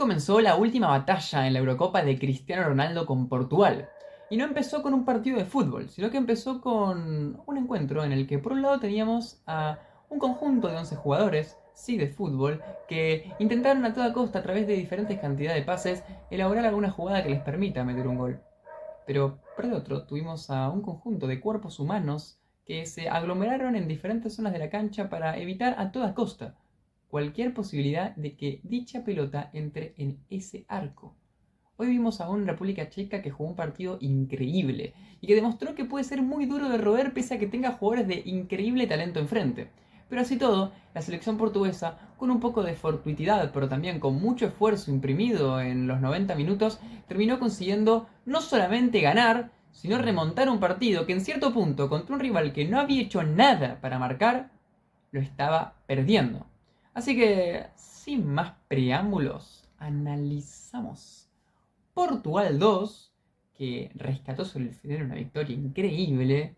comenzó la última batalla en la Eurocopa de Cristiano Ronaldo con Portugal. Y no empezó con un partido de fútbol, sino que empezó con un encuentro en el que por un lado teníamos a un conjunto de 11 jugadores, sí de fútbol, que intentaron a toda costa a través de diferentes cantidades de pases elaborar alguna jugada que les permita meter un gol. Pero por el otro tuvimos a un conjunto de cuerpos humanos que se aglomeraron en diferentes zonas de la cancha para evitar a toda costa cualquier posibilidad de que dicha pelota entre en ese arco. Hoy vimos a una República Checa que jugó un partido increíble y que demostró que puede ser muy duro de roer pese a que tenga jugadores de increíble talento enfrente. Pero así todo, la selección portuguesa, con un poco de fortuitidad, pero también con mucho esfuerzo imprimido en los 90 minutos, terminó consiguiendo no solamente ganar, sino remontar un partido que en cierto punto, contra un rival que no había hecho nada para marcar, lo estaba perdiendo. Así que, sin más preámbulos, analizamos Portugal 2, que rescató sobre el final una victoria increíble,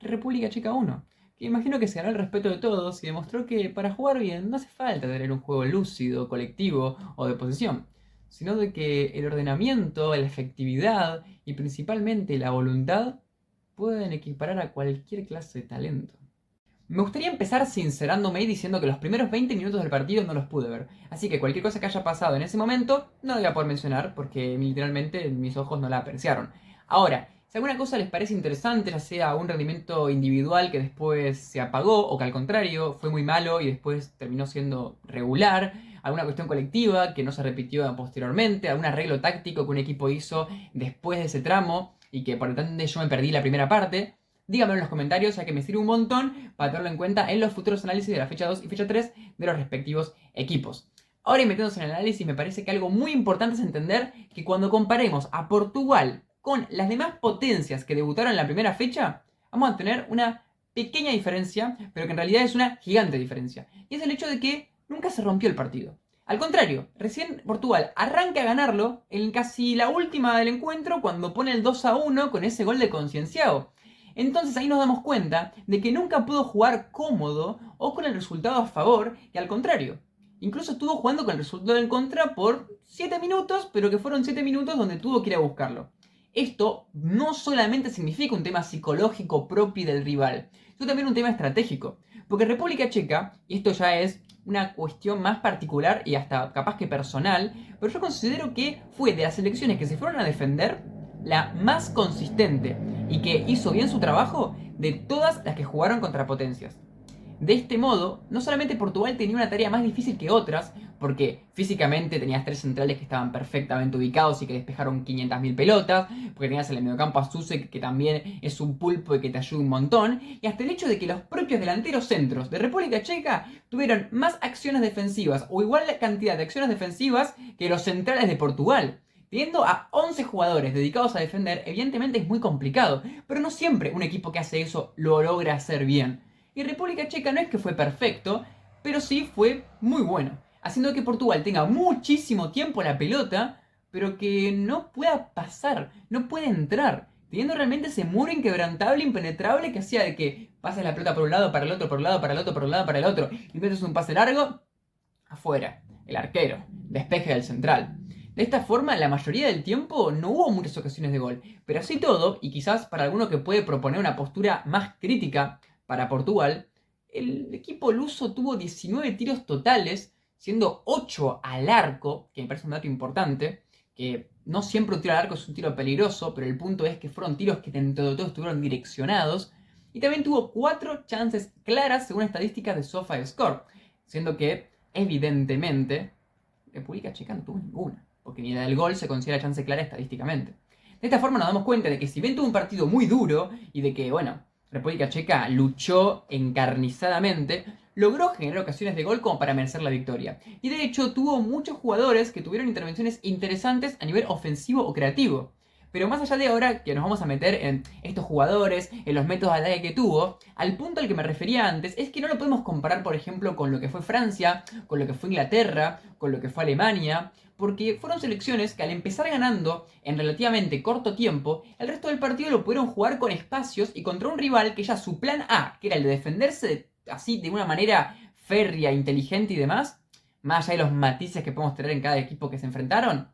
República Checa 1, que imagino que se ganó el respeto de todos y demostró que para jugar bien no hace falta tener un juego lúcido, colectivo o de posesión, sino de que el ordenamiento, la efectividad y principalmente la voluntad pueden equiparar a cualquier clase de talento. Me gustaría empezar sincerándome y diciendo que los primeros 20 minutos del partido no los pude ver, así que cualquier cosa que haya pasado en ese momento no la voy a poder mencionar porque literalmente mis ojos no la apreciaron. Ahora, si alguna cosa les parece interesante, ya sea un rendimiento individual que después se apagó o que al contrario fue muy malo y después terminó siendo regular, alguna cuestión colectiva que no se repitió posteriormente, algún arreglo táctico que un equipo hizo después de ese tramo y que por lo tanto yo me perdí la primera parte, díganmelo en los comentarios, ya que me sirve un montón para tenerlo en cuenta en los futuros análisis de la fecha 2 y fecha 3 de los respectivos equipos. Ahora, y metiéndose en el análisis, me parece que algo muy importante es entender que cuando comparemos a Portugal con las demás potencias que debutaron en la primera fecha, vamos a tener una pequeña diferencia, pero que en realidad es una gigante diferencia. Y es el hecho de que nunca se rompió el partido. Al contrario, recién Portugal arranca a ganarlo en casi la última del encuentro cuando pone el 2-1 con ese gol de Concienciao. Entonces ahí nos damos cuenta de que nunca pudo jugar cómodo o con el resultado a favor, y al contrario. Incluso estuvo jugando con el resultado en contra por 7 minutos, pero que fueron 7 minutos donde tuvo que ir a buscarlo. Esto no solamente significa un tema psicológico propio del rival, sino también un tema estratégico. Porque República Checa, y esto ya es una cuestión más particular y hasta capaz que personal, pero yo considero que fue de las selecciones que se fueron a defender la más consistente y que hizo bien su trabajo de todas las que jugaron contra potencias. De este modo, no solamente Portugal tenía una tarea más difícil que otras, porque físicamente tenías tres centrales que estaban perfectamente ubicados y que despejaron 500.000 pelotas, porque tenías en el mediocampo a Susek, que también es un pulpo y que te ayuda un montón, y hasta el hecho de que los propios delanteros centros de República Checa tuvieron más acciones defensivas o igual la cantidad de acciones defensivas que los centrales de Portugal. Teniendo a 11 jugadores dedicados a defender, evidentemente es muy complicado, pero no siempre un equipo que hace eso lo logra hacer bien. Y República Checa no es que fue perfecto, pero sí fue muy bueno, haciendo que Portugal tenga muchísimo tiempo la pelota, pero que no pueda pasar, no pueda entrar, teniendo realmente ese muro inquebrantable, impenetrable que hacía de que pases la pelota por un lado, para el otro, por un lado, para el otro, por un lado, para el otro, y metes un pase largo, afuera, el arquero, despeje del central. De esta forma, la mayoría del tiempo no hubo muchas ocasiones de gol, pero así todo, y quizás para alguno que puede proponer una postura más crítica para Portugal, el equipo luso tuvo 19 tiros totales, siendo 8 al arco, que me parece un dato importante, que no siempre un tiro al arco es un tiro peligroso, pero el punto es que fueron tiros que dentro de todo estuvieron direccionados, y también tuvo 4 chances claras según estadísticas de SofaScore, siendo que, evidentemente, República Checa no tuvo ninguna, porque ni la del gol se considera chance clara estadísticamente. De esta forma nos damos cuenta de que si bien tuvo un partido muy duro y de que, bueno, República Checa luchó encarnizadamente, logró generar ocasiones de gol como para merecer la victoria. Y de hecho tuvo muchos jugadores que tuvieron intervenciones interesantes a nivel ofensivo o creativo. Pero más allá de ahora que nos vamos a meter en estos jugadores, en los métodos de ataque que tuvo, al punto al que me refería antes es que no lo podemos comparar, por ejemplo, con lo que fue Francia, con lo que fue Inglaterra, con lo que fue Alemania, porque fueron selecciones que al empezar ganando en relativamente corto tiempo, el resto del partido lo pudieron jugar con espacios y contra un rival que ya su plan A, que era el de defenderse así de una manera férrea, inteligente y demás, más allá de los matices que podemos tener en cada equipo que se enfrentaron,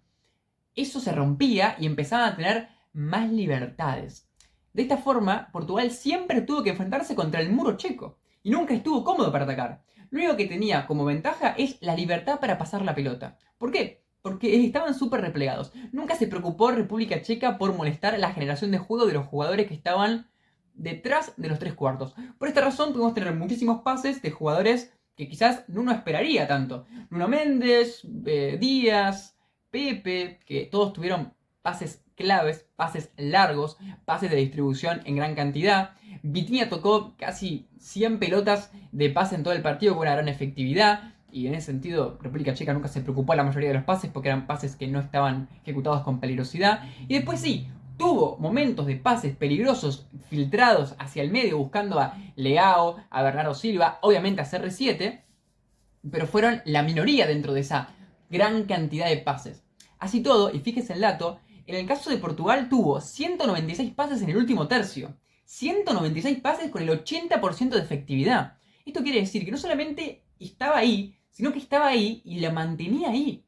eso se rompía y empezaban a tener más libertades. De esta forma, Portugal siempre tuvo que enfrentarse contra el muro checo y nunca estuvo cómodo para atacar. Lo único que tenía como ventaja es la libertad para pasar la pelota. ¿Por qué? Porque estaban súper replegados. Nunca se preocupó República Checa por molestar la generación de juego de los jugadores que estaban detrás de los tres cuartos. Por esta razón pudimos tener muchísimos pases de jugadores que quizás uno esperaría tanto. Nuno Méndez, Díaz, Pepe, que todos tuvieron pases claves, pases largos, pases de distribución en gran cantidad. Vitinha tocó casi 100 pelotas de pase en todo el partido con una gran efectividad. Y en ese sentido, República Checa nunca se preocupó a la mayoría de los pases porque eran pases que no estaban ejecutados con peligrosidad. Y después sí, tuvo momentos de pases peligrosos filtrados hacia el medio buscando a Leao, a Bernardo Silva, obviamente a CR7, pero fueron la minoría dentro de esa gran cantidad de pases. Así todo, y fíjese el dato, en el caso de Portugal tuvo 196 pases en el último tercio. 196 pases con el 80% de efectividad. Esto quiere decir que no solamente estaba ahí, sino que estaba ahí y la mantenía ahí.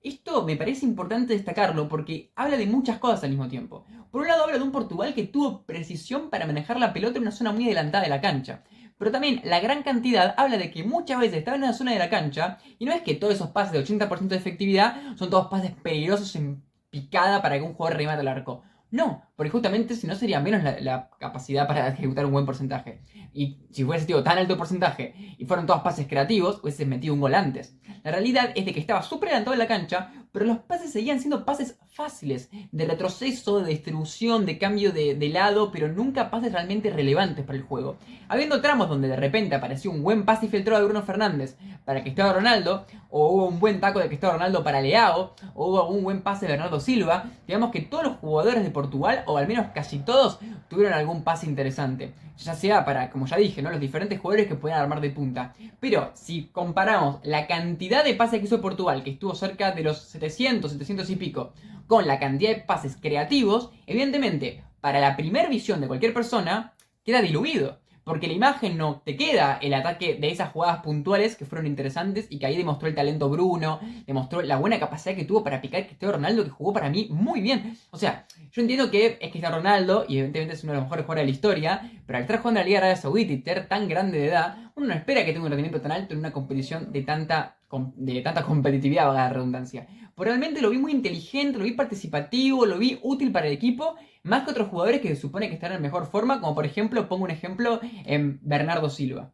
Esto me parece importante destacarlo porque habla de muchas cosas al mismo tiempo. Por un lado habla de un Portugal que tuvo precisión para manejar la pelota en una zona muy adelantada de la cancha. Pero también la gran cantidad habla de que muchas veces estaba en una zona de la cancha y no es que todos esos pases de 80% de efectividad son todos pases peligrosos en picada para que un jugador remate al arco. No, porque justamente si no sería menos la capacidad para ejecutar un buen porcentaje. Y si fuese sido tan alto el porcentaje y fueron todos pases creativos, hubiese metido un gol antes. La realidad es de que estaba súper adelantado en la cancha, pero los pases seguían siendo pases fáciles, de retroceso, de distribución, de cambio de lado, pero nunca pases realmente relevantes para el juego. Habiendo tramos donde de repente apareció un buen pase filtrado de Bruno Fernández para Cristiano Ronaldo, o hubo un buen taco de Cristiano Ronaldo para Leao, o hubo un buen pase de Bernardo Silva, digamos que todos los jugadores de Portugal, o al menos casi todos, tuvieron algún pase interesante. Ya sea para, como ya dije, ¿no?, los diferentes jugadores que podían armar de punta. Pero si comparamos la cantidad de pases que hizo Portugal, que estuvo cerca de los 700, 700 y pico, con la cantidad de pases creativos, evidentemente, para la primera visión de cualquier persona, queda diluido. Porque la imagen no te queda el ataque de esas jugadas puntuales que fueron interesantes y que ahí demostró el talento Bruno, demostró la buena capacidad que tuvo para picar Cristiano Ronaldo, que jugó para mí muy bien. O sea, yo entiendo que es Cristiano Ronaldo y evidentemente es uno de los mejores jugadores de la historia, pero al estar jugando en la Liga de Arabia Saudita y ser tan grande de edad, uno no espera que tenga un rendimiento tan alto en una competición de tanta competitividad, valga la redundancia. Pero realmente lo vi muy inteligente, lo vi participativo, lo vi útil para el equipo, más que otros jugadores que se supone que están en mejor forma, como por ejemplo, pongo un ejemplo en Bernardo Silva.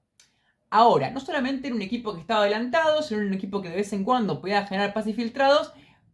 Ahora, no solamente era un equipo que estaba adelantado, sino un equipo que de vez en cuando podía generar pases filtrados,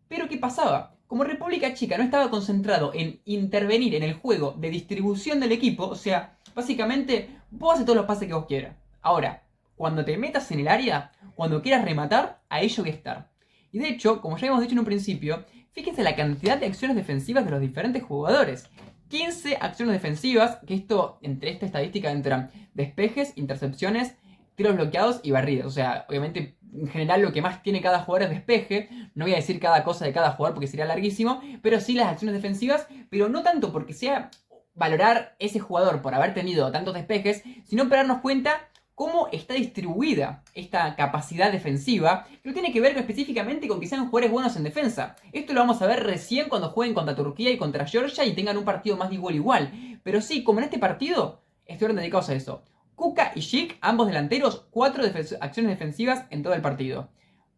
pero ¿qué pasaba? Como República Checa no estaba concentrado en intervenir en el juego de distribución del equipo, o sea, básicamente, vos haces todos los pases que vos quieras. Ahora, cuando te metas en el área, cuando quieras rematar, ahí yo voy a estar. Y de hecho, como ya hemos dicho en un principio, fíjense la cantidad de acciones defensivas de los diferentes jugadores. 15 acciones defensivas, que esto, entre esta estadística entran despejes, intercepciones, tiros bloqueados y barridas. O sea, obviamente, en general lo que más tiene cada jugador es despeje. No voy a decir cada cosa de cada jugador porque sería larguísimo, pero sí las acciones defensivas, pero no tanto porque sea valorar ese jugador por haber tenido tantos despejes, sino para darnos cuenta cómo está distribuida esta capacidad defensiva, que no tiene que ver específicamente con que sean jugadores buenos en defensa. Esto lo vamos a ver recién cuando jueguen contra Turquía y contra Georgia y tengan un partido más de igual a igual. Pero sí, como en este partido, estuvieron dedicados a eso. Kuka y Schick, ambos delanteros, 4 acciones defensivas en todo el partido.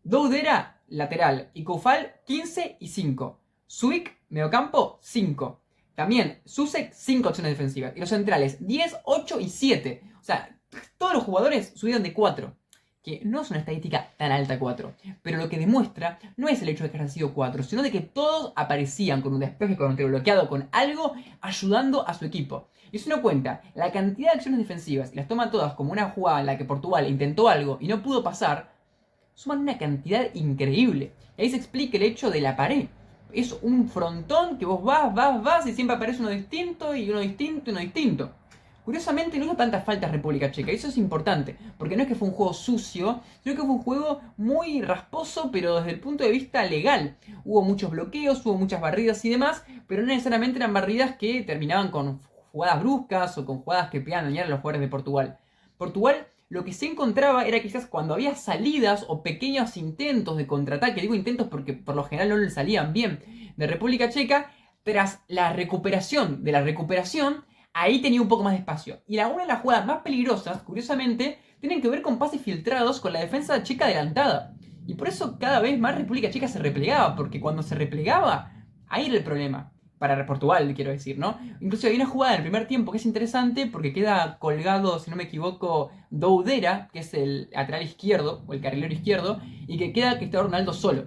Doudera, lateral, y Koufal, 15 y 5. Suik, mediocampo, 5. También Susek, 5 acciones defensivas. Y los centrales, 10, 8 y 7. O sea, todos los jugadores subieron de 4. Que no es una estadística tan alta 4. Pero lo que demuestra no es el hecho de que hayan sido 4, sino de que todos aparecían con un despeje, con un tiro bloqueado, con algo ayudando a su equipo. Y si uno cuenta la cantidad de acciones defensivas y las toma todas como una jugada en la que Portugal intentó algo y no pudo pasar, suman una cantidad increíble. Y ahí se explica el hecho de la pared. Es un frontón que vos vas y siempre aparece uno distinto y uno distinto y uno distinto. Curiosamente no hizo tantas faltas República Checa, y eso es importante, porque no es que fue un juego sucio, sino que fue un juego muy rasposo, pero desde el punto de vista legal. Hubo muchos bloqueos, hubo muchas barridas y demás, pero no necesariamente eran barridas que terminaban con jugadas bruscas o con jugadas que podían dañar a los jugadores de Portugal. Portugal Lo que se encontraba era quizás cuando había salidas o pequeños intentos de contraataque, digo intentos porque por lo general no le salían bien, de República Checa, tras la recuperación de la recuperación, ahí tenía un poco más de espacio. Y una de las jugadas más peligrosas, curiosamente, tienen que ver con pases filtrados con la defensa checa adelantada. Y por eso cada vez más República Checa se replegaba, porque cuando se replegaba, ahí era el problema. Para Portugal, quiero decir, ¿no? Incluso hay una jugada en el primer tiempo que es interesante porque queda colgado, si no me equivoco, Doudera, que es el lateral izquierdo, o el carrilero izquierdo, y que queda Cristiano Ronaldo solo.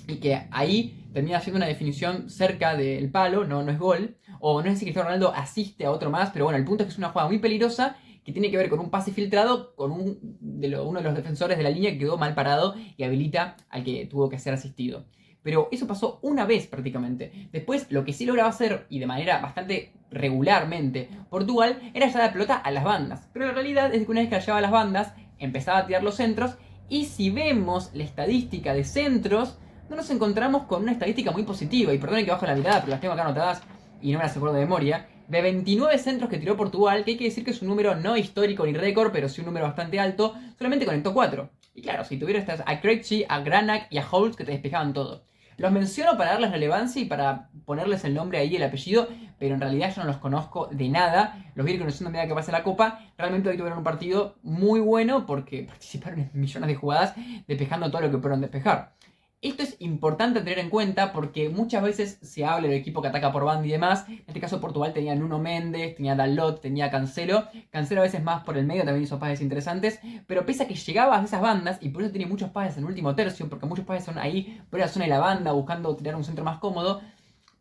Y que ahí termina haciendo una definición cerca del palo, no es gol. O no sé si Cristiano Ronaldo asiste a otro más, pero bueno, el punto es que es una jugada muy peligrosa que tiene que ver con un pase filtrado con uno de los defensores de la línea que quedó mal parado y habilita al que tuvo que ser asistido. Pero eso pasó una vez prácticamente. Después, lo que sí lograba hacer, y de manera bastante regularmente, Portugal, era llevar la pelota a las bandas. Pero la realidad es que una vez que la llevaba a las bandas, empezaba a tirar los centros. Y si vemos la estadística de centros, no nos encontramos con una estadística muy positiva. Y perdonen que bajo la mirada, pero las tengo acá anotadas y no me las acuerdo de memoria. De 29 centros que tiró Portugal, que hay que decir que es un número no histórico ni récord, pero sí un número bastante alto, solamente conectó 4. Y claro, si tuviera a Krejci, a Granak y a Holtz que te despejaban todo. Los menciono para darles relevancia y para ponerles el nombre ahí y el apellido, pero en realidad yo no los conozco de nada. Los voy a ir conociendo a medida que pase la Copa. Realmente hoy tuvieron un partido muy bueno porque participaron en millones de jugadas despejando todo lo que pudieron despejar. Esto es importante tener en cuenta porque muchas veces se habla del equipo que ataca por banda y demás. En este caso Portugal tenía Nuno Méndez, tenía Dalot, tenía Cancelo. Cancelo a veces más por el medio también hizo pases interesantes. Pero pese a que llegaba a esas bandas, y por eso tiene muchos pases en el último tercio, porque muchos pases son ahí por la zona de la banda buscando tirar un centro más cómodo.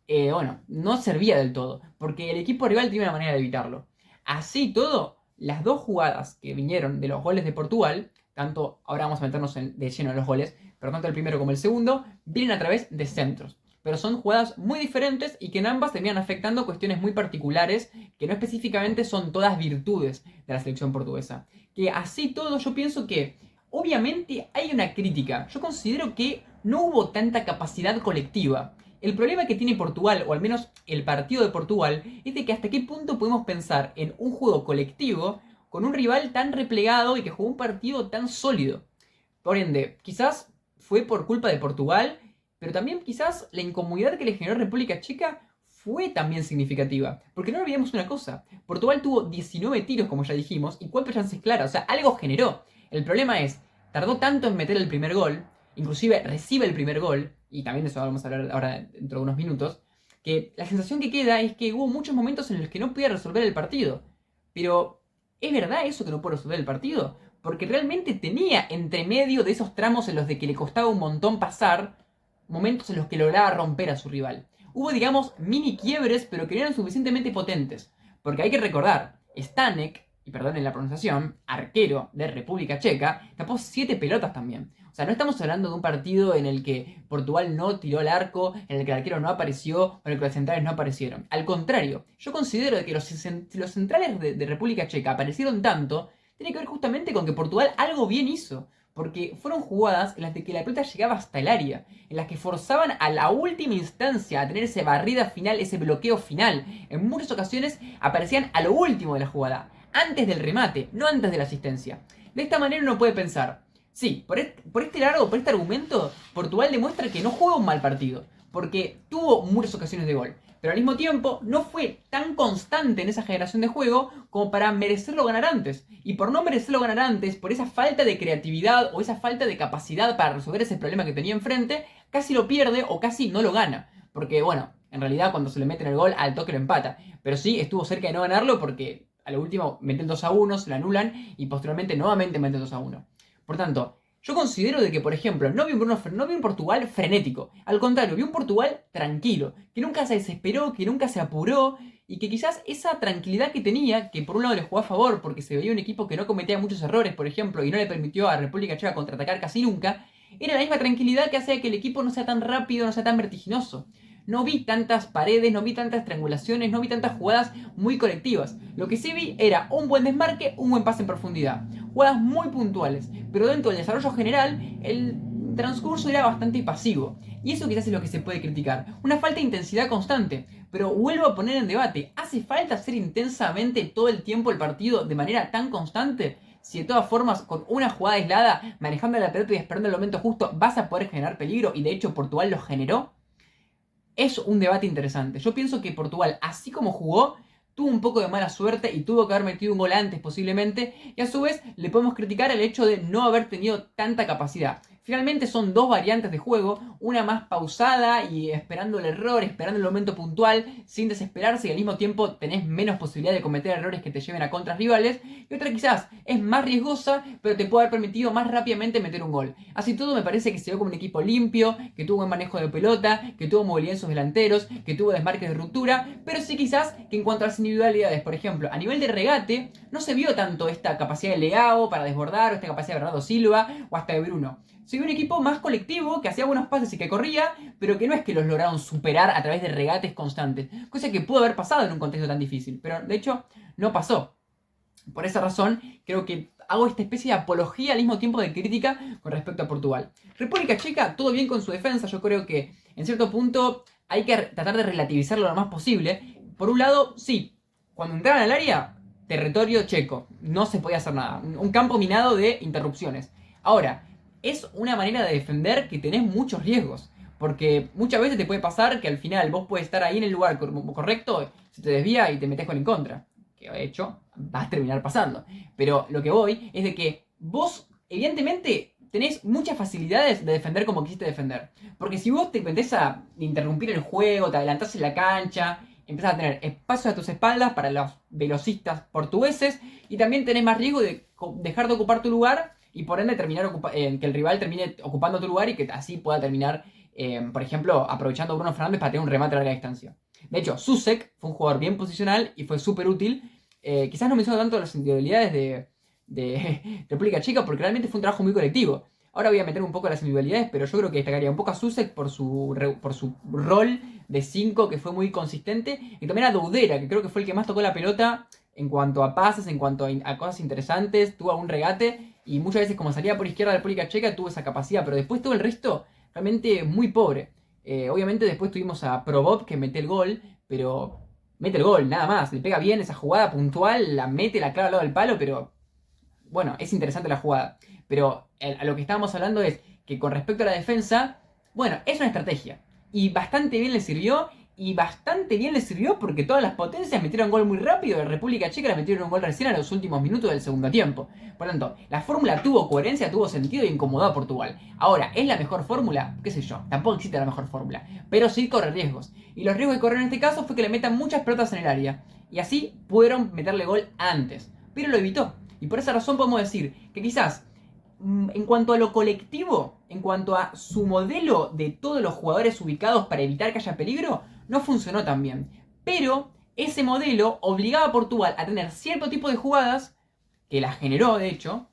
Bueno, no servía del todo, porque el equipo rival tiene una manera de evitarlo. Así todo, las dos jugadas que vinieron de los goles de Portugal, tanto ahora vamos a meternos de lleno en los goles, pero tanto el primero como el segundo, vienen a través de centros. Pero son jugadas muy diferentes y que en ambas terminan afectando cuestiones muy particulares que no específicamente son todas virtudes de la selección portuguesa. Que así todo yo pienso que obviamente hay una crítica. Yo considero que no hubo tanta capacidad colectiva. El problema que tiene Portugal, o al menos el partido de Portugal, es de que hasta qué punto podemos pensar en un juego colectivo con un rival tan replegado y que jugó un partido tan sólido. Por ende, quizás fue por culpa de Portugal, pero también quizás la incomodidad que le generó República Checa fue también significativa. Porque no olvidemos una cosa, Portugal tuvo 19 tiros, como ya dijimos, y 4 chances claras, o sea, algo generó. El problema es, tardó tanto en meter el primer gol, inclusive recibe el primer gol, y también de eso vamos a hablar ahora dentro de unos minutos, que la sensación que queda es que hubo muchos momentos en los que no podía resolver el partido. Pero, ¿es verdad eso que no puede resolver el partido? Porque realmente tenía entre medio de esos tramos en los de que le costaba un montón pasar, momentos en los que lograba romper a su rival. Hubo, digamos, mini quiebres, pero que no eran suficientemente potentes. Porque hay que recordar, Stanek, y perdonen la pronunciación, arquero de República Checa, tapó 7 pelotas también. O sea, no estamos hablando de un partido en el que Portugal no tiró al arco, en el que el arquero no apareció, o en el que los centrales no aparecieron. Al contrario, yo considero que los centrales de República Checa aparecieron tanto, tiene que ver justamente con que Portugal algo bien hizo. Porque fueron jugadas en las de que la pelota llegaba hasta el área, en las que forzaban a la última instancia a tener esa barrida final, ese bloqueo final. En muchas ocasiones aparecían a lo último de la jugada, antes del remate, no antes de la asistencia. De esta manera uno puede pensar, sí, por este argumento, Portugal demuestra que no juega un mal partido, porque tuvo muchas ocasiones de gol. Pero al mismo tiempo no fue tan constante en esa generación de juego como para merecerlo ganar antes. Y por no merecerlo ganar antes, por esa falta de creatividad o esa falta de capacidad para resolver ese problema que tenía enfrente, casi lo pierde o casi no lo gana. Porque bueno, en realidad cuando se le mete en el gol al toque lo empata. Pero sí estuvo cerca de no ganarlo porque a lo último meten 2-1, se lo anulan y posteriormente nuevamente meten 2-1. Por tanto, yo considero de que, por ejemplo, no vi un Portugal frenético. Al contrario, vi un Portugal tranquilo, que nunca se desesperó, que nunca se apuró, y que quizás esa tranquilidad que tenía, que por un lado le jugó a favor, porque se veía un equipo que no cometía muchos errores, por ejemplo, y no le permitió a República Checa contraatacar casi nunca, era la misma tranquilidad que hacía que el equipo no sea tan rápido, no sea tan vertiginoso. No vi tantas paredes, no vi tantas triangulaciones, no vi tantas jugadas muy colectivas. Lo que sí vi era un buen desmarque, un buen pase en profundidad. Jugadas muy puntuales, pero dentro del desarrollo general, el transcurso era bastante pasivo. Y eso quizás es lo que se puede criticar. Una falta de intensidad constante. Pero vuelvo a poner en debate, ¿hace falta hacer intensamente todo el tiempo el partido de manera tan constante? si de todas formas con una jugada aislada, manejando la pelota y esperando el momento justo, vas a poder generar peligro, y de hecho Portugal lo generó? Es un debate interesante. Yo pienso que Portugal, así como jugó, tuvo un poco de mala suerte y tuvo que haber metido un gol antes posiblemente, y a su vez le podemos criticar el hecho de no haber tenido tanta capacidad. Finalmente son dos variantes de juego, una más pausada y esperando el error, esperando el momento puntual, sin desesperarse, y al mismo tiempo tenés menos posibilidad de cometer errores que te lleven a contras rivales, y otra quizás es más riesgosa, pero te puede haber permitido más rápidamente meter un gol. Así todo me parece que se vio como un equipo limpio, que tuvo buen manejo de pelota, que tuvo movilidad en sus delanteros, que tuvo desmarques de ruptura, pero sí quizás que en cuanto a las individualidades, por ejemplo, a nivel de regate, no se vio tanto esta capacidad de Leao para desbordar, o esta capacidad de Bernardo Silva, o hasta de Bruno. Se vio un equipo más colectivo, que hacía buenos pases y que corría, pero que no es que los lograron superar a través de regates constantes, cosa que pudo haber pasado en un contexto tan difícil, pero de hecho no pasó. Por esa razón, creo que hago esta especie de apología al mismo tiempo de crítica con respecto a Portugal. República Checa, todo bien con su defensa. Yo creo que en cierto punto hay que tratar de relativizarlo lo más posible. Por un lado, sí, cuando entraban al área, territorio checo, no se podía hacer nada. Un campo minado de interrupciones. Ahora, es una manera de defender que tenés muchos riesgos. Porque muchas veces te puede pasar que al final vos puedes estar ahí en el lugar correcto, se te desvía y te metes con en contra. Que de hecho va a terminar pasando. Pero lo que voy es de que vos, evidentemente, tenés muchas facilidades de defender como quisiste defender. Porque si vos te metés a interrumpir el juego, te adelantás en la cancha, empezás a tener espacios a tus espaldas para los velocistas portugueses, y también tenés más riesgo de dejar de ocupar tu lugar y por ende terminar que el rival termine ocupando tu lugar y que así pueda terminar, por ejemplo, aprovechando a Bruno Fernández para tener un remate a larga distancia. De hecho, Susek fue un jugador bien posicional y fue súper útil. Quizás no menciono tanto las individualidades de República Checa porque realmente fue un trabajo muy colectivo. Ahora voy a meter un poco las individualidades, pero yo creo que destacaría un poco a Susek por su rol de 5 que fue muy consistente, y también a Doudera, que creo que fue el que más tocó la pelota en cuanto a pases, en cuanto a cosas interesantes, tuvo algún regate, y muchas veces como salía por izquierda de la República Checa tuvo esa capacidad, pero después todo el resto realmente muy pobre. Obviamente después tuvimos a Probot que mete el gol, pero mete el gol, nada más. Le pega bien esa jugada puntual, la mete, la clava al lado del palo, pero bueno, es interesante la jugada. Pero a lo que estábamos hablando es que con respecto a la defensa, bueno, es una estrategia. Y bastante bien le sirvió. Y bastante bien le sirvió porque todas las potencias metieron gol muy rápido. La República Checa le metieron un gol recién a los últimos minutos del segundo tiempo. Por lo tanto, la fórmula tuvo coherencia, tuvo sentido y incomodó a Portugal. Ahora, ¿es la mejor fórmula? ¿Qué sé yo? Tampoco existe la mejor fórmula. Pero sí corre riesgos. Y los riesgos que corren en este caso fue que le metan muchas pelotas en el área. Y así pudieron meterle gol antes. Pero lo evitó. Y por esa razón podemos decir que quizás, en cuanto a lo colectivo, en cuanto a su modelo de todos los jugadores ubicados para evitar que haya peligro, no funcionó tan bien. Pero ese modelo obligaba a Portugal a tener cierto tipo de jugadas, que las generó de hecho,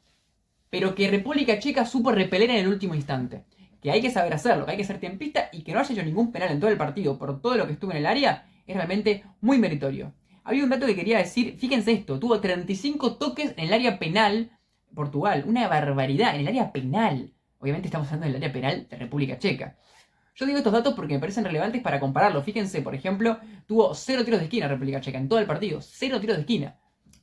pero que República Checa supo repeler en el último instante. Que hay que saber hacerlo, que hay que ser tiempista, y que no haya hecho ningún penal en todo el partido por todo lo que estuvo en el área es realmente muy meritorio. Había un dato que quería decir, fíjense esto, tuvo 35 toques en el área penal Portugal, una barbaridad, en el área penal. Obviamente estamos hablando del área penal de República Checa. Yo digo estos datos porque me parecen relevantes para compararlo. Fíjense, por ejemplo, tuvo 0 tiros de esquina República Checa en todo el partido. 0 tiros de esquina.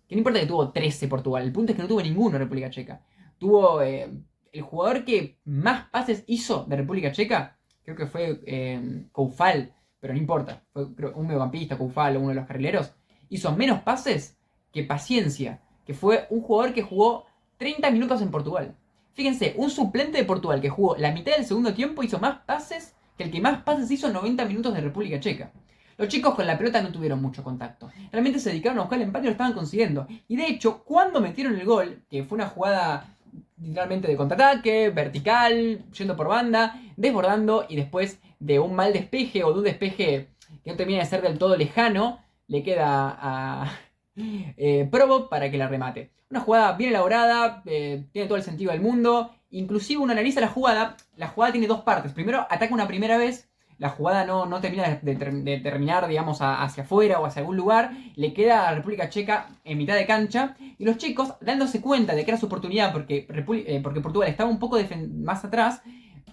Que no importa que tuvo 13 Portugal, el punto es que no tuvo ninguno República Checa. Tuvo el jugador que más pases hizo de República Checa, creo que fue Koufal, pero no importa. Fue un mediocampista, Koufal o uno de los carrileros. Hizo menos pases que Paciencia, que fue un jugador que jugó 30 minutos en Portugal. Fíjense, un suplente de Portugal que jugó la mitad del segundo tiempo hizo más pases que el que más pases hizo en 90 minutos de República Checa. Los chicos con la pelota no tuvieron mucho contacto. Realmente se dedicaron a buscar el empate y lo estaban consiguiendo. Y de hecho, cuando metieron el gol, que fue una jugada literalmente de contraataque, vertical, yendo por banda, desbordando, y después de un mal despeje o de un despeje que no termina de ser del todo lejano, le queda a Probo para que la remate. Una jugada bien elaborada, tiene todo el sentido del mundo. Inclusive uno analiza la jugada tiene dos partes. Primero ataca una primera vez, la jugada no termina de terminar, digamos, hacia afuera o hacia algún lugar. Le queda a República Checa en mitad de cancha. Y los chicos, dándose cuenta de que era su oportunidad porque Portugal estaba un poco más atrás,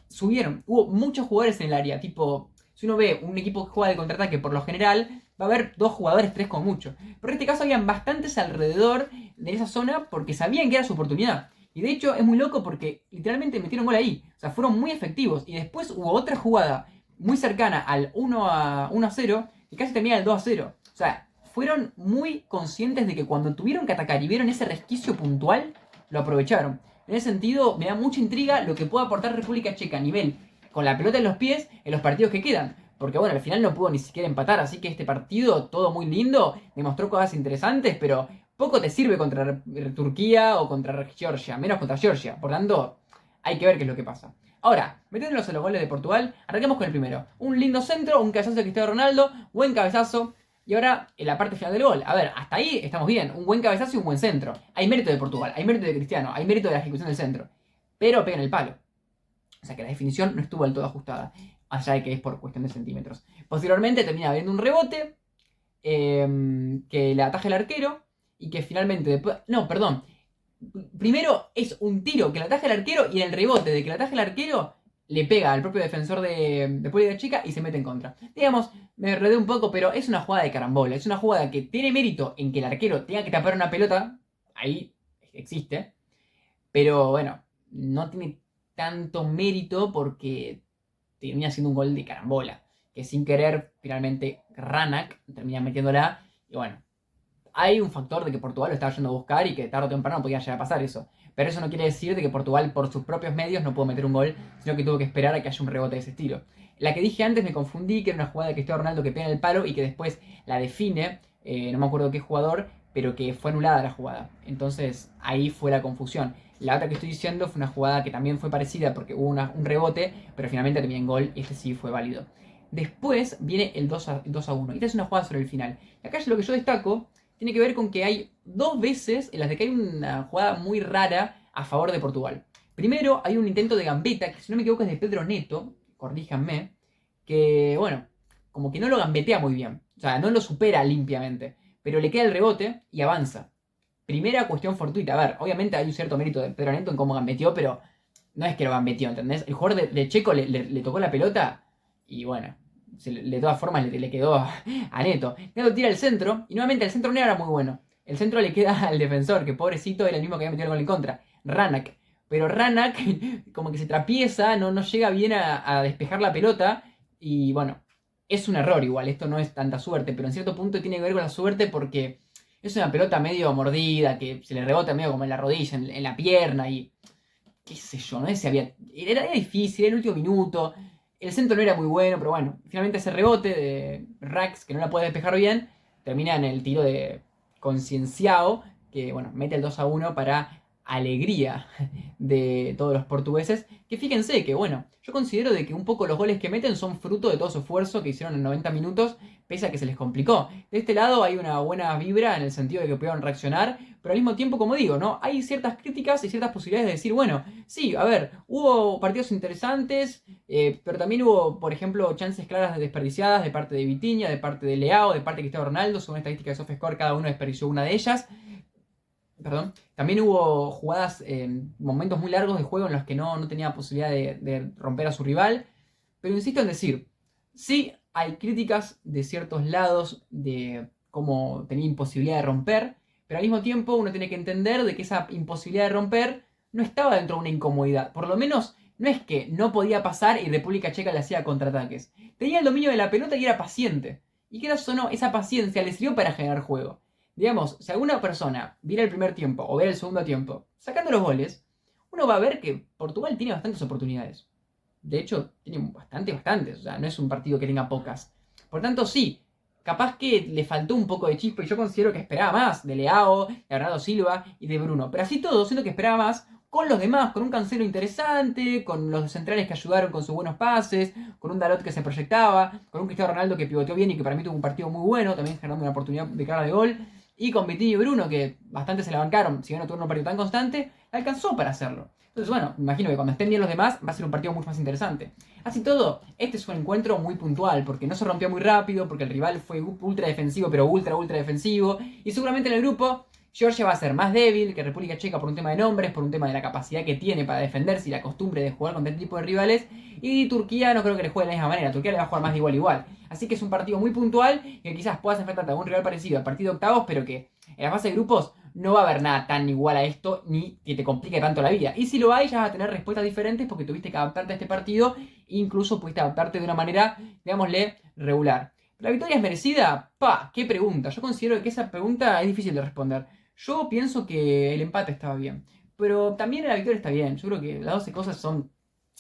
subieron. Hubo muchos jugadores en el área, tipo, si uno ve un equipo que juega de contraataque por lo general, va a haber 2 jugadores, 3 como mucho. Pero en este caso habían bastantes alrededor de esa zona porque sabían que era su oportunidad. Y de hecho es muy loco porque literalmente metieron gol ahí. O sea, fueron muy efectivos. Y después hubo otra jugada muy cercana al 1-0 y casi termina el 2-0. O sea, fueron muy conscientes de que cuando tuvieron que atacar y vieron ese resquicio puntual, lo aprovecharon. En ese sentido, me da mucha intriga lo que puede aportar República Checa a nivel con la pelota en los pies en los partidos que quedan. Porque bueno, al final no pudo ni siquiera empatar, así que este partido, todo muy lindo, demostró cosas interesantes, pero poco te sirve contra Turquía o contra Georgia, menos contra Georgia. Por tanto, hay que ver qué es lo que pasa. Ahora, metiéndonos en los goles de Portugal, arranquemos con el primero. Un lindo centro, un cabezazo de Cristiano Ronaldo, buen cabezazo. Y ahora, en la parte final del gol. A ver, hasta ahí estamos bien. Un buen cabezazo y un buen centro. Hay mérito de Portugal, hay mérito de Cristiano, hay mérito de la ejecución del centro. Pero pega en el palo. O sea que la definición no estuvo del todo ajustada. Allá de que es por cuestión de centímetros. Posteriormente termina habiendo un rebote. Que le ataja el arquero. Y que finalmente después... No, perdón. Primero es un tiro que le ataja el arquero. Y en el rebote de que le ataja el arquero, le pega al propio defensor de República Checa y se mete en contra. Digamos, me enredé un poco, pero es una jugada de carambola. Es una jugada que tiene mérito en que el arquero tenga que tapar una pelota. Ahí existe. Pero bueno, no tiene tanto mérito porque termina siendo un gol de carambola. Que sin querer, finalmente, Ranak termina metiéndola. Y bueno, hay un factor de que Portugal lo estaba yendo a buscar y que tarde o temprano podía llegar a pasar eso. Pero eso no quiere decir de que Portugal, por sus propios medios, no pudo meter un gol, sino que tuvo que esperar a que haya un rebote de ese estilo. La que dije antes me confundí, que era una jugada de Cristiano Ronaldo que pega en el palo y que después la define, no me acuerdo qué jugador, pero que fue anulada la jugada. Entonces ahí fue la confusión. La otra que estoy diciendo fue una jugada que también fue parecida porque hubo un rebote, pero finalmente terminó en gol y este sí fue válido. Después viene el 2-1. Y esta es una jugada sobre el final. Y acá lo que yo destaco tiene que ver con que hay dos veces en las de que hay una jugada muy rara a favor de Portugal. Primero hay un intento de gambeta, que si no me equivoco es de Pedro Neto, corríjanme, que bueno, como que no lo gambetea muy bien. O sea, no lo supera limpiamente. Pero le queda el rebote y avanza. Primera cuestión fortuita. A ver, obviamente hay un cierto mérito de Pedro Neto en cómo gambeteó, pero no es que lo gambeteó, ¿entendés? El jugador de Checo le tocó la pelota y bueno, de todas formas le quedó a Neto. Neto tira el centro y nuevamente el centro no era muy bueno. El centro le queda al defensor, que pobrecito era el mismo que había metido el gol en contra, Ranak. Pero Ranak como que se trapieza, no llega bien a despejar la pelota y bueno, es un error igual, esto no es tanta suerte, pero en cierto punto tiene que ver con la suerte porque es una pelota medio mordida, que se le rebota medio como en la rodilla, en la pierna y qué sé yo, no sé si había... Era difícil, era el último minuto. El centro no era muy bueno, pero bueno, finalmente ese rebote de Rax, que no la puede despejar bien, termina en el tiro de Concienciao, que bueno, mete el 2-1 para alegría de todos los portugueses. Que fíjense que bueno, yo considero de que un poco los goles que meten son fruto de todo su esfuerzo que hicieron en 90 minutos, pese a que se les complicó. De este lado hay una buena vibra en el sentido de que pudieron reaccionar, pero al mismo tiempo, como digo, ¿no? Hay ciertas críticas y ciertas posibilidades de decir, bueno, sí, a ver, hubo partidos interesantes, pero también hubo, por ejemplo, chances claras desperdiciadas de parte de Vitinha, de parte de Leao, de parte de Cristiano Ronaldo. Según estadística de SofaScore, cada uno desperdició una de ellas. Perdón. También hubo jugadas en momentos muy largos de juego en los que no tenía posibilidad de romper a su rival. Pero insisto en decir, sí hay críticas de ciertos lados de cómo tenía imposibilidad de romper, pero al mismo tiempo uno tiene que entender de que esa imposibilidad de romper no estaba dentro de una incomodidad. Por lo menos no es que no podía pasar y República Checa le hacía contraataques. Tenía el dominio de la pelota y era paciente. Y que o no, esa paciencia le sirvió para generar juego. Digamos, si alguna persona viera el primer tiempo o viera el segundo tiempo, sacando los goles, uno va a ver que Portugal tiene bastantes oportunidades. De hecho, tiene bastantes. O sea, no es un partido que tenga pocas. Por tanto, sí, capaz que le faltó un poco de chispa y yo considero que esperaba más de Leao, de Bernardo Silva y de Bruno. Pero así todo, siento que esperaba más con los demás, con un Cancelo interesante, con los centrales que ayudaron con sus buenos pases, con un Dalot que se proyectaba, con un Cristiano Ronaldo que pivoteó bien y que para mí tuvo un partido muy bueno, también generando una oportunidad de cara de gol. Y con Vitinho y Bruno, que bastante se la bancaron, si bien no tuvieron un partido tan constante, alcanzó para hacerlo. Entonces, bueno, me imagino que cuando estén bien los demás va a ser un partido mucho más interesante. Así todo, este es un encuentro muy puntual, porque no se rompió muy rápido, porque el rival fue ultra defensivo, pero ultra defensivo. Y seguramente en el grupo, Georgia va a ser más débil que República Checa por un tema de nombres, por un tema de la capacidad que tiene para defenderse y la costumbre de jugar contra este tipo de rivales. Y Turquía no creo que le juegue de la misma manera, Turquía le va a jugar más de igual a igual. Así que es un partido muy puntual que quizás puedas enfrentarte a un rival parecido al partido de octavos, pero que en la fase de grupos no va a haber nada tan igual a esto ni que te complique tanto la vida. Y si lo hay, ya vas a tener respuestas diferentes porque tuviste que adaptarte a este partido e incluso pudiste adaptarte de una manera, digámosle, regular. ¿La victoria es merecida? ¡Qué pregunta! Yo considero que esa pregunta es difícil de responder. Yo pienso que el empate estaba bien. Pero también la victoria está bien. Yo creo que las 12 cosas son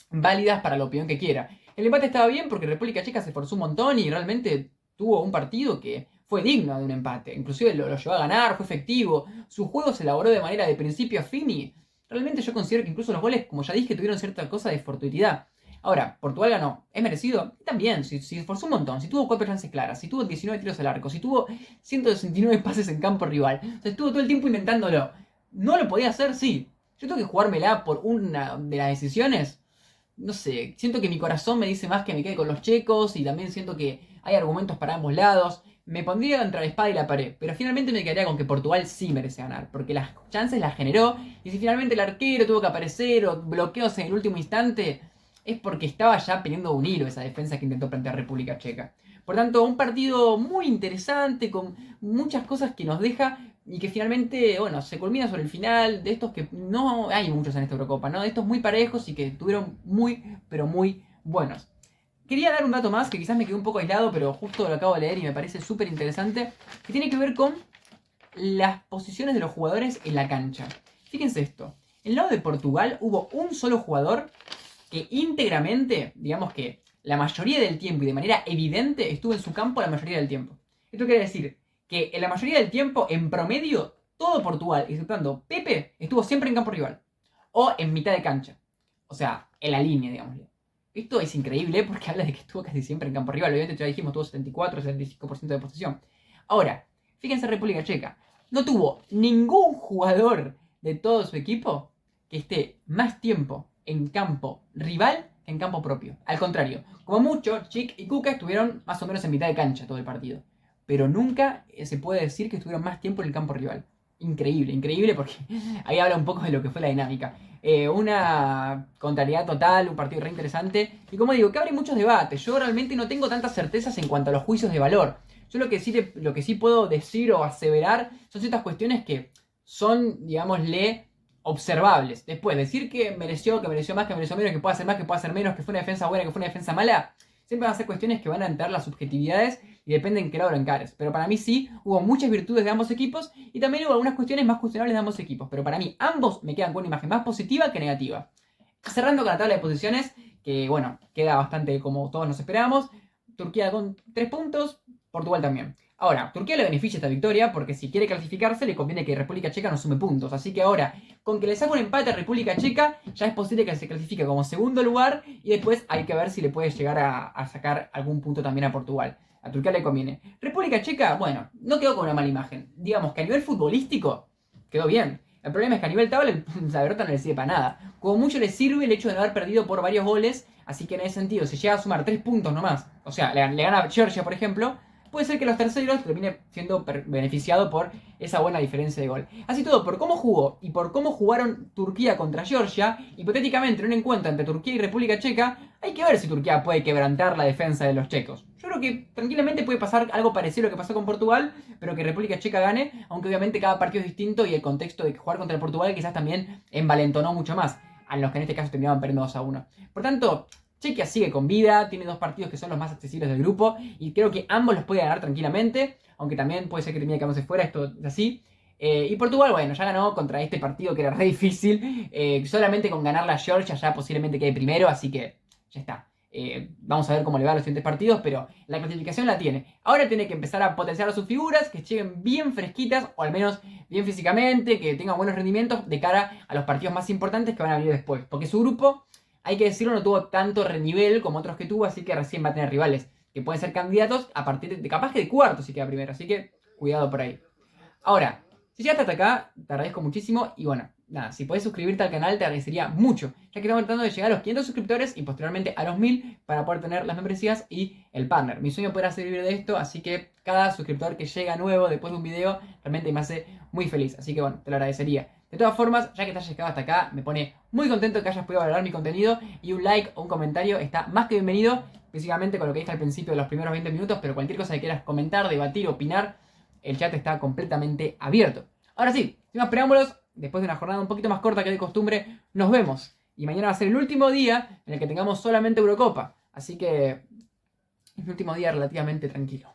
válidas para la opinión que quiera. El empate estaba bien porque República Checa se esforzó un montón y realmente tuvo un partido que fue digno de un empate. Inclusive lo llevó a ganar, fue efectivo. Su juego se elaboró de manera de principio a fin y realmente yo considero que incluso los goles, como ya dije, tuvieron cierta cosa de fortuitidad. Ahora, Portugal ganó. ¿Es merecido? Y también, si esforzó un montón, si tuvo 4 chances claras, si tuvo 19 tiros al arco, si tuvo 169 pases en campo rival, o sea, estuvo todo el tiempo intentándolo. ¿No lo podía hacer? Sí. Yo tengo que jugármela por una de las decisiones. No sé, siento que mi corazón me dice más que me quede con los checos y también siento que hay argumentos para ambos lados. Me pondría entre la espada y la pared, pero finalmente me quedaría con que Portugal sí merece ganar, porque las chances las generó y si finalmente el arquero tuvo que aparecer o bloqueos en el último instante, es porque estaba ya peleando un hilo esa defensa que intentó plantear República Checa. Por tanto, un partido muy interesante con muchas cosas que nos deja y que finalmente, bueno, se culmina sobre el final de estos que no hay muchos en esta Eurocopa, ¿no? De estos muy parejos y que tuvieron muy, pero muy buenos. Quería dar un dato más que quizás me quedó un poco aislado, pero justo lo acabo de leer y me parece súper interesante, que tiene que ver con las posiciones de los jugadores en la cancha. Fíjense esto, en el lado de Portugal hubo un solo jugador que íntegramente, digamos que la mayoría del tiempo y de manera evidente estuvo en su campo la mayoría del tiempo. Esto quiere decir que en la mayoría del tiempo, en promedio, todo Portugal, exceptuando Pepe, estuvo siempre en campo rival. O en mitad de cancha. O sea, en la línea, digámosle. Esto es increíble porque habla de que estuvo casi siempre en campo rival. Obviamente ya dijimos, tuvo 74-75% de posesión. Ahora, fíjense República Checa. No tuvo ningún jugador de todo su equipo que esté más tiempo en campo rival que en campo propio. Al contrario, como mucho, Chic y Kuka estuvieron más o menos en mitad de cancha todo el partido. Pero nunca se puede decir que estuvieron más tiempo en el campo rival. Increíble, increíble porque ahí habla un poco de lo que fue la dinámica. Una contrariedad total, un partido re interesante. Y como digo, que abre muchos debates. Yo realmente no tengo tantas certezas en cuanto a los juicios de valor. Yo lo que sí puedo decir o aseverar son ciertas cuestiones que son, digámosle, observables. Después, decir que mereció más, que mereció menos, que puede hacer más, que puede hacer menos, que fue una defensa buena, que fue una defensa mala, siempre van a ser cuestiones que van a entrar las subjetividades y depende en qué lado lo encares. Pero para mí sí, hubo muchas virtudes de ambos equipos y también hubo algunas cuestiones más cuestionables de ambos equipos. Pero para mí ambos me quedan con una imagen más positiva que negativa. Cerrando con la tabla de posiciones, que bueno, queda bastante como todos nos esperábamos. Turquía con 3 puntos, Portugal también. Ahora, Turquía le beneficia esta victoria porque si quiere clasificarse le conviene que República Checa no sume puntos. Así que ahora, con que le saque un empate a República Checa, ya es posible que se clasifique como segundo lugar y después hay que ver si le puede llegar a sacar algún punto también a Portugal. A Turquía le conviene. República Checa, bueno, no quedó con una mala imagen. Digamos que a nivel futbolístico quedó bien. El problema es que a nivel tabla la derrota no le sirve para nada. Como mucho le sirve el hecho de no haber perdido por varios goles, así que en ese sentido, si llega a sumar 3 puntos nomás, o sea, le gana a Georgia, por ejemplo, puede ser que los terceros termine siendo beneficiado por esa buena diferencia de gol. Así todo, por cómo jugó y por cómo jugaron Turquía contra Georgia, hipotéticamente en un encuentro entre Turquía y República Checa, hay que ver si Turquía puede quebrantar la defensa de los checos. Yo creo que tranquilamente puede pasar algo parecido a lo que pasó con Portugal, pero que República Checa gane, aunque obviamente cada partido es distinto y el contexto de jugar contra Portugal quizás también envalentonó mucho más a los que en este caso terminaban perdiendo 2-1. Por tanto, Chequia sigue con vida, tiene 2 partidos que son los más accesibles del grupo y creo que ambos los puede ganar tranquilamente, aunque también puede ser que termine quedándose fuera, esto es así. Y Portugal, bueno, ya ganó contra este partido que era re difícil, solamente con ganar la Georgia ya posiblemente quede primero, así que ya está. Vamos a ver cómo le va a los siguientes partidos, pero la clasificación la tiene. Ahora tiene que empezar a potenciar a sus figuras, que lleguen bien fresquitas, o al menos bien físicamente, que tengan buenos rendimientos de cara a los partidos más importantes que van a venir después, porque su grupo, hay que decirlo, no tuvo tanto nivel como otros que tuvo, así que recién va a tener rivales que pueden ser candidatos a partir de capaz que de cuarto si queda primero, así que cuidado por ahí. Ahora, si llegaste hasta acá, te agradezco muchísimo y bueno, nada, si podés suscribirte al canal te agradecería mucho, ya que estamos tratando de llegar a los 500 suscriptores y posteriormente a los 1000 para poder tener las membresías y el partner. Mi sueño poder hacer vivir de esto, así que cada suscriptor que llega nuevo después de un video realmente me hace muy feliz, así que bueno, te lo agradecería. De todas formas, ya que te has llegado hasta acá, me pone muy contento que hayas podido valorar mi contenido y un like o un comentario está más que bienvenido, principalmente con lo que dije al principio de los primeros 20 minutos, pero cualquier cosa que quieras comentar, debatir, opinar, el chat está completamente abierto. Ahora sí, Sin más preámbulos, después de una jornada un poquito más corta que de costumbre, nos vemos. Y mañana va a ser el último día en el que tengamos solamente Eurocopa. Así que es un último día relativamente tranquilo.